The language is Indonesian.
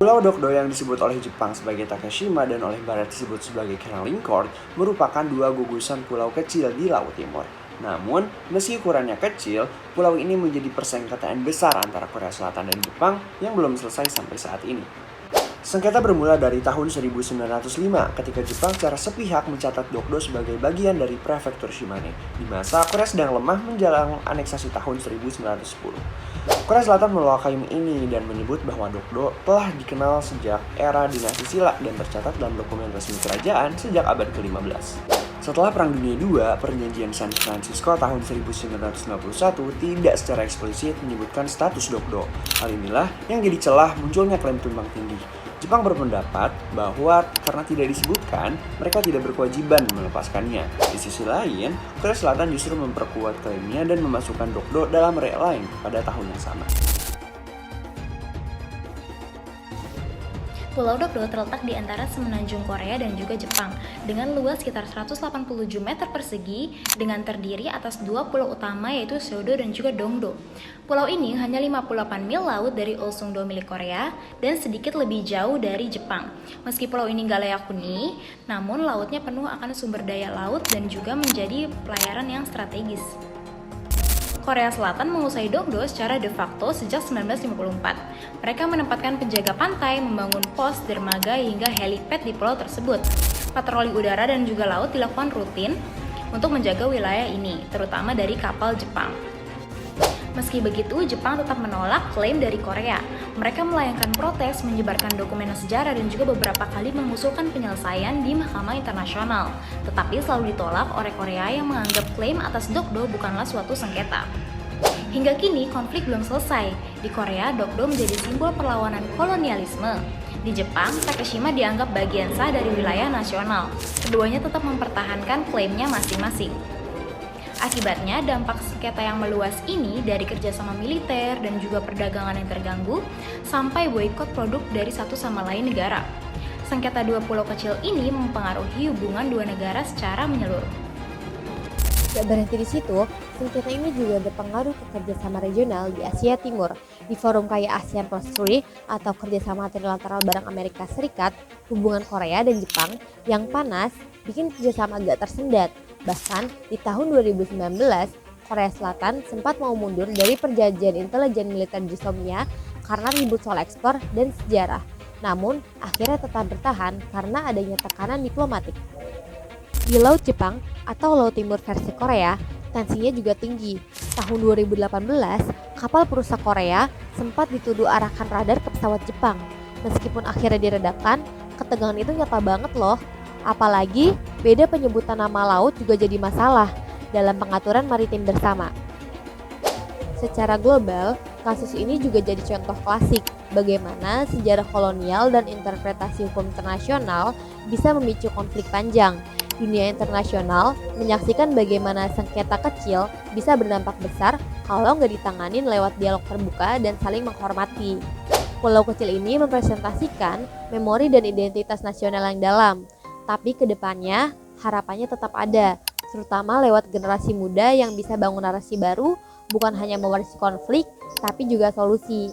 Pulau Dokdo yang disebut oleh Jepang sebagai Takeshima dan oleh Barat disebut sebagai Kenalin Court merupakan dua gugusan pulau kecil di Laut Timur. Namun, meski ukurannya kecil, pulau ini menjadi persengketaan besar antara Korea Selatan dan Jepang yang belum selesai sampai saat ini. Sengketa bermula dari tahun 1905 ketika Jepang secara sepihak mencatat Dokdo sebagai bagian dari prefektur Shimane di masa Korea sedang lemah menjelang aneksasi tahun 1910. Korea Selatan menolak klaim ini dan menyebut bahwa Dokdo telah dikenal sejak era dinasti Silla dan tercatat dalam dokumen resmi kerajaan sejak abad ke-15. Setelah Perang Dunia II, Perjanjian San Francisco tahun 1991 tidak secara eksplisit menyebutkan status Dokdo. Hal inilah yang jadi celah munculnya klaim tumbang tindih. Jepang berpendapat bahwa karena tidak disebutkan, mereka tidak berkewajiban melepaskannya. Di sisi lain, Korea Selatan justru memperkuat klaimnya dan memasukkan Dokdo dalam Line pada tahun yang sama. Pulau Dokdo terletak di antara semenanjung Korea dan juga Jepang dengan luas sekitar 187 meter persegi dengan terdiri atas dua pulau utama yaitu Seodo dan juga Dongdo. Pulau ini hanya 58 mil laut dari Ulsungdo milik Korea dan sedikit lebih jauh dari Jepang. Meski pulau ini gak layak huni, namun lautnya penuh akan sumber daya laut dan juga menjadi pelayaran yang strategis. Korea Selatan menguasai Dokdo secara de facto sejak 1954. Mereka menempatkan penjaga pantai, membangun pos, dermaga, hingga helipad di pulau tersebut. Patroli udara dan juga laut dilakukan rutin untuk menjaga wilayah ini, terutama dari kapal Jepang. Meski begitu, Jepang tetap menolak klaim dari Korea. Mereka melayangkan protes, menyebarkan dokumen sejarah, dan juga beberapa kali mengusulkan penyelesaian di Mahkamah Internasional. Tetapi selalu ditolak oleh Korea yang menganggap klaim atas Dokdo bukanlah suatu sengketa. Hingga kini, konflik belum selesai. Di Korea, Dokdo menjadi simbol perlawanan kolonialisme. Di Jepang, Takeshima dianggap bagian sah dari wilayah nasional. Keduanya tetap mempertahankan klaimnya masing-masing. Akibatnya, dampak sengketa yang meluas ini dari kerjasama militer dan juga perdagangan yang terganggu sampai boikot produk dari satu sama lain negara. Sengketa dua pulau kecil ini mempengaruhi hubungan dua negara secara menyeluruh. Gak berhenti di situ, sengketa ini juga berpengaruh ke kerjasama regional di Asia Timur. Di forum kayak ASEAN Plus 3 atau kerjasama trilateral bareng Amerika Serikat, hubungan Korea dan Jepang yang panas bikin kerjasama agak tersendat. Bahkan di tahun 2019, Korea Selatan sempat mau mundur dari perjanjian intelijen militer di Somia karena ribut soal ekspor dan sejarah. Namun, akhirnya tetap bertahan karena adanya tekanan diplomatik. Di Laut Jepang atau Laut Timur versi Korea, tensinya juga tinggi. Tahun 2018, kapal perusak Korea sempat dituduh arahkan radar ke pesawat Jepang. Meskipun akhirnya diredakan, ketegangan itu nyata banget loh. Apalagi, beda penyebutan nama laut juga jadi masalah dalam pengaturan maritim bersama. Secara global, kasus ini juga jadi contoh klasik bagaimana sejarah kolonial dan interpretasi hukum internasional bisa memicu konflik panjang. Dunia internasional menyaksikan bagaimana sengketa kecil bisa berdampak besar kalau nggak ditanganin lewat dialog terbuka dan saling menghormati. Pulau kecil ini mempresentasikan memori dan identitas nasional yang dalam. Tapi kedepannya harapannya tetap ada, terutama lewat generasi muda yang bisa bangun narasi baru, bukan hanya mewarisi konflik, tapi juga solusi.